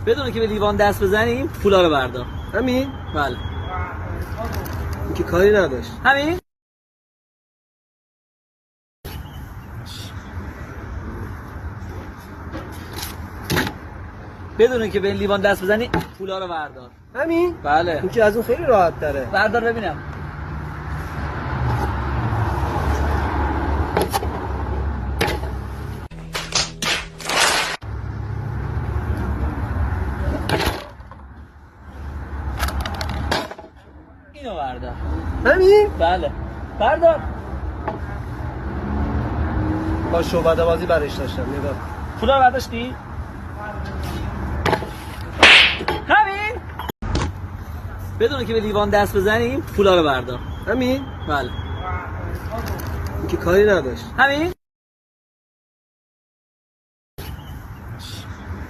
بدون که به لیوان دست بزنیم پولا رو بردار. همین؟ بله. این که کاری نداشت. همین؟ بدون که به این لیوان دست بزنی پولا رو بردار. همین؟ بله. این که از اون خیلی راحت تره. بردار ببینم. اینو بردار. همین؟ بله. بردار. با شعبده بازی برش داشتم. نگاه. پولا رو برداشتی؟ همین؟ بدون که به لیوان دست بزنیم پولا رو بردار. همین؟ بله. این که کاری نداشت. همین؟